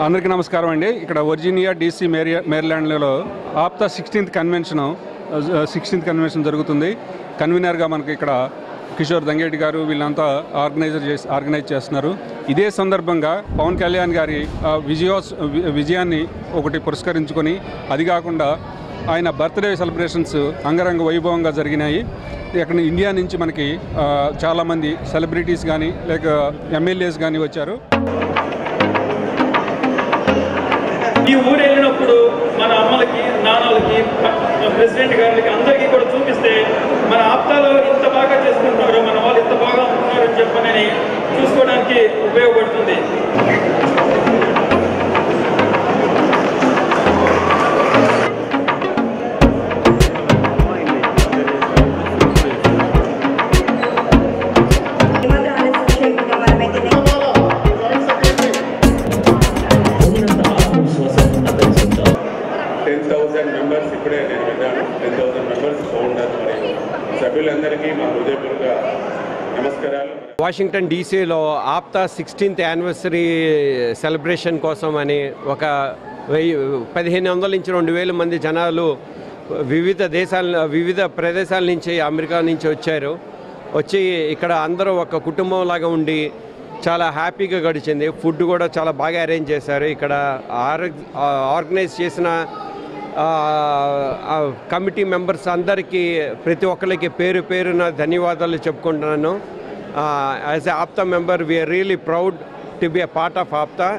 అందరికీ నమస్కారం అండి. ఇక్కడ Virginia DC మేరీల్యాండ్లో APTA 16th convention జరుగుతుంది. కన్వీనర్గా మనకి ఇక్కడ కిషోర్ దంగేటి గారు వీళ్ళంతా ఆర్గనైజ్ చేస్తున్నారు. ఇదే సందర్భంగా పవన్ కళ్యాణ్ గారి విజయాన్ని ఒకటి పురస్కరించుకొని, అది కాకుండా ఆయన బర్త్డే సెలబ్రేషన్స్ అంగరంగ వైభవంగా జరిగినాయి. ఇక్కడ ఇండియా నుంచి మనకి చాలామంది సెలబ్రిటీస్ కానీ లేక MLAs కానీ వచ్చారు. ఈ ఊరు వెళ్ళినప్పుడు మన అమ్మలకి, నాన్నలకి, ప్రెసిడెంట్ గారికి అందరికీ కూడా చూపిస్తే మన ఆప్తాలో ఇంత బాగా చేసుకుంటున్నారు, మన వాళ్ళు ఇంత బాగా ఉంటున్నారని చెప్పని చూసుకోవడానికి ఉపయోగపడుతుంది. ఇప్పుడే నేను విన్నాను. 10,000 మెంబర్స్ ఫౌండర్ మరియు సభ్యులందరికీ మా హృదయపూర్వక నమస్కారాలు. Washington DCలో APTA 16th anniversary celebration కోసం అని ఒక 1,500 నుంచి 2,000 మంది జనాలు వివిధ ప్రదేశాల నుంచి, అమెరికా నుంచి వచ్చి ఇక్కడ అందరూ ఒక కుటుంబంలాగా ఉండి చాలా హ్యాపీగా గడిచింది. ఫుడ్ కూడా చాలా బాగా అరేంజ్ చేశారు. ఇక్కడ ఆర్గనైజ్ చేసిన కమిటీ మెంబర్స్ అందరికీ ప్రతి ఒక్కరికి పేరున ధన్యవాదాలు చెప్పుకుంటున్నాను. As a APTA member we are really proud to be a part of APTA.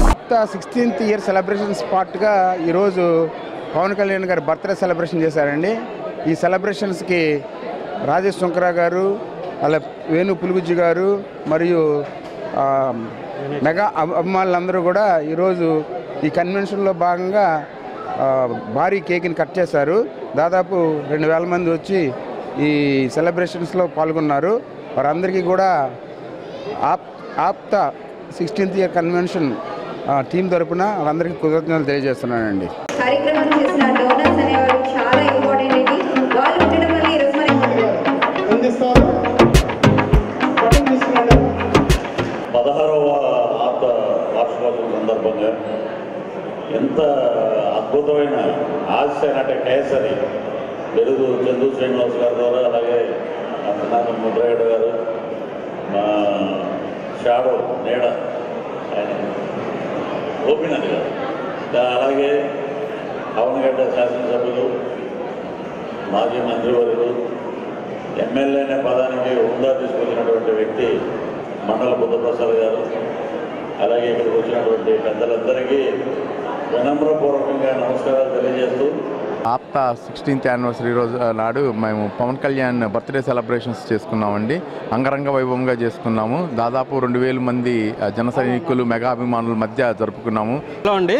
APTA 16th year celebrations పార్ట్గా ఈరోజు పవన్ కళ్యాణ్ గారు బర్త్డే సెలబ్రేషన్ చేశారండి. ఈ సెలబ్రేషన్స్కి రాజేష్ శంకర గారు, అలా వేణు పులుగుజ్జి గారు మరియు మెగా అభిమానులందరూ కూడా ఈరోజు ఈ కన్వెన్షన్లో భాగంగా భారీ కేక్ని కట్ చేశారు. దాదాపు 2,000 మంది వచ్చి ఈ సెలబ్రేషన్స్లో పాల్గొన్నారు. వారందరికీ కూడా APTA 16th year convention team తరపున వాళ్ళందరికీ కృతజ్ఞతలు తెలియజేస్తున్నానండి. కార్యక్రమం చేసిన డోనర్స్ అనేవారు చాలా ఇంపార్టెంట్ అండి. వాళ్ళు ఉండడం వల్ల ఈరోజు మనకి 16వ ఆప్తా వార్షికోత్సవం సందర్భంగా ఎంత అద్భుతమైన హాస్య నట కేసరి తెలుగు చందు శ్రీనివాస్ గారి ద్వారా, అలాగే ముద్రగడ్డ గారు, మా షాడో నీడ ఆయన గోపీనాథ్ గారు, అలాగే అవనగడ్డ శాసనసభ్యులు, మాజీ మంత్రివర్యులు, MLA అనే పదానికి హోదా తీసుకొచ్చినటువంటి వ్యక్తి మండల బుద్ధప్రసాద్ గారు, అలాగే ఇక్కడికి వచ్చినటువంటి పెద్దలందరికీ వినమ్రపూర్వకంగా నమస్కారాలు తెలియజేస్తూ, ఆప్తా 16th యానివర్సరీ రోజు నాడు మేము పవన్ కళ్యాణ్ బర్త్డే సెలబ్రేషన్స్ చేసుకున్నామండి. అంగరంగ వైభవంగా చేసుకున్నాము. దాదాపు 2,000 మంది జన సైనికులు, మెగా అభిమానుల మధ్య జరుపుకున్నాము. హలో అండి,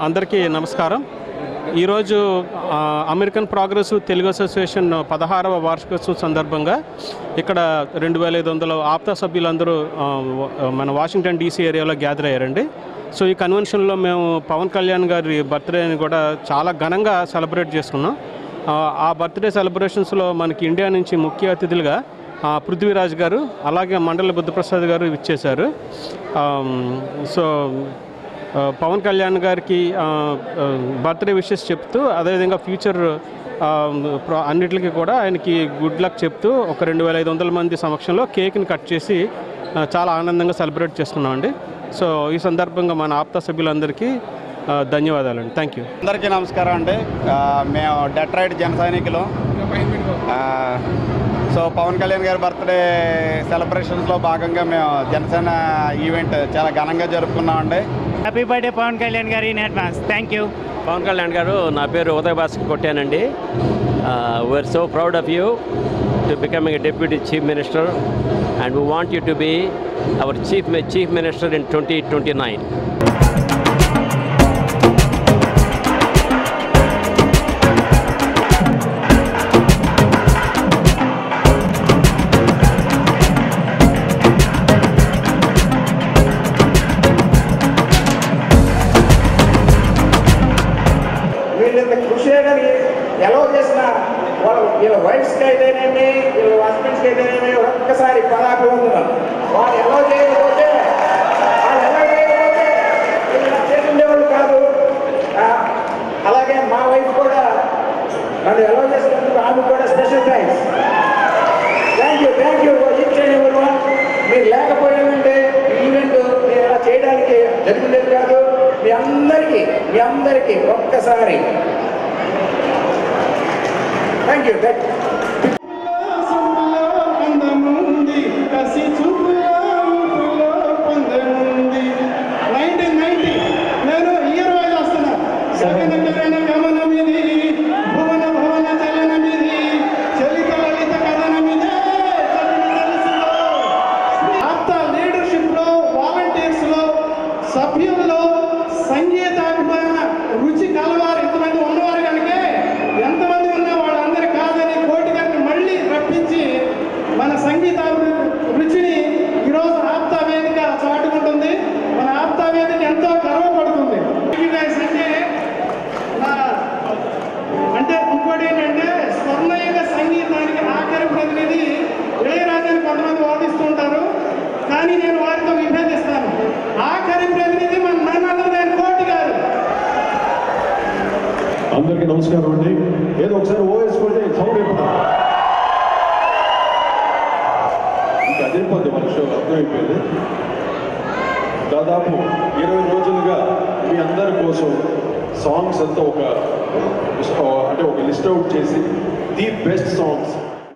అందరికీ నమస్కారం. ఈరోజు అమెరికన్ ప్రోగ్రెసివ్ తెలుగు అసోసియేషన్ 16వ వార్షికోత్సవం సందర్భంగా ఇక్కడ 2,500 ఆప్తా సభ్యులందరూ మన వాషింగ్టన్ DC ఏరియాలో గ్యాదర్ అయ్యారండి. సో ఈ కన్వెన్షన్లో మేము పవన్ కళ్యాణ్ గారి బర్త్డేని కూడా చాలా ఘనంగా సెలబ్రేట్ చేసుకున్నాం. ఆ బర్త్డే సెలబ్రేషన్స్లో మనకి ఇండియా నుంచి ముఖ్య అతిథులుగా పృథ్వీరాజ్ గారు, అలాగే మండల బుద్ధప్రసాద్ గారు ఇచ్చేశారు. సో పవన్ కళ్యాణ్ గారికి బర్త్డే విషెస్ చెప్తూ, అదేవిధంగా ఫ్యూచర్ అన్నిటికీ కూడా ఆయనకి గుడ్ లక్ చెప్తూ ఒక 2,500 మంది సమక్షంలో కేక్ని కట్ చేసి చాలా ఆనందంగా సెలబ్రేట్ చేసుకున్నామండి. సో ఈ సందర్భంగా మన ఆప్తా సభ్యులందరికీ ధన్యవాదాలండి. Thank you. అందరికీ నమస్కారం అండి. మేము డెట్రాయిట్ జన సైనికులు. సో పవన్ కళ్యాణ్ గారి బర్త్డే సెలబ్రేషన్స్లో భాగంగా మేము జనసేన ఈవెంట్ చాలా ఘనంగా జరుపుకున్నామండి. Happy birthday Pawan Kalyan garu in advance. Thank you. Pawan Kalyan garu, నా పేరు ఉదయ్ భాస్కర్ కొట్టానండి. We are so proud of you to becoming a deputy chief minister and we want you to be our chief minister in 2029. వీళ్ళంత కృషి చేయడానికి ఎలా చేసిన వీళ్ళ వైఫ్స్కి అయితేనేమి వీళ్ళ హస్బెండ్స్కి అయితేనేమి ఒక్కసారి పదాభివందనం. వాళ్ళు ఎలా చేయకపోతే వీళ్ళు చేస్తుండేవాళ్ళు కాదు. అలాగే మా వైఫ్ కూడా నన్ను ఎలా చేసినందుకు ఆమె కూడా special thanks. Thank you each and ఎవరి వన్. మీరు లేకపోయామంటే ఈవెంట్ నేను ఇలా చేయడానికి జరిగిందేది కాదు. మీ అందరికీ ఒక్కసారి థ్యాంక్ యూ. నేను ఇయర్ వైజ్ వస్తున్నా. సగన గమనం ఇది, భువన భవన చలనం ఇది, చలిత లలిత కథనం ఇదే. ఆప్త లీడర్షిప్లో, వాలంటీర్స్లో, సభ్యుల్లో సంగీతాభిమాన రుచి కలవారు ఎంతమంది ఉన్నవారు కనుక ఎంతమంది ఉన్న వాళ్ళందరూ కాదని కోటి గారిని మళ్ళీ రప్పించి మన సంగీత రుచిని ఈరోజు ఆప్తా వేదిక చాటుకుంటుంది. మన ఆప్తా వేదిక ఎంతో గర్వపడుతుంది. అంటే ఇంకోటి ఏంటంటే స్వర్ణయుగ సంగీతానికి ఆఖరి ప్రతినిధి ఇళయరాజాని కొంతమంది వాదిస్తుంటారు, కానీ నేను వారితో విభేదిస్తాను. ఆఖరి ప్రతినిధి మన నన్నదర్ కోటి గారు. అందరికీ నమస్కారం అండి. ఏదో ఒకసారి ఓవేసుకుంటే సౌండ్ అయిపోతుంది. ఇంకా అదిరిపోద్ది మన షో, అర్థమైపోయింది. దాదాపు 20 రోజులుగా మీ అందరి కోసం సాంగ్స్ అంతా ఒక లిస్ట్ అవుట్ చేసి ది బెస్ట్ సాంగ్స్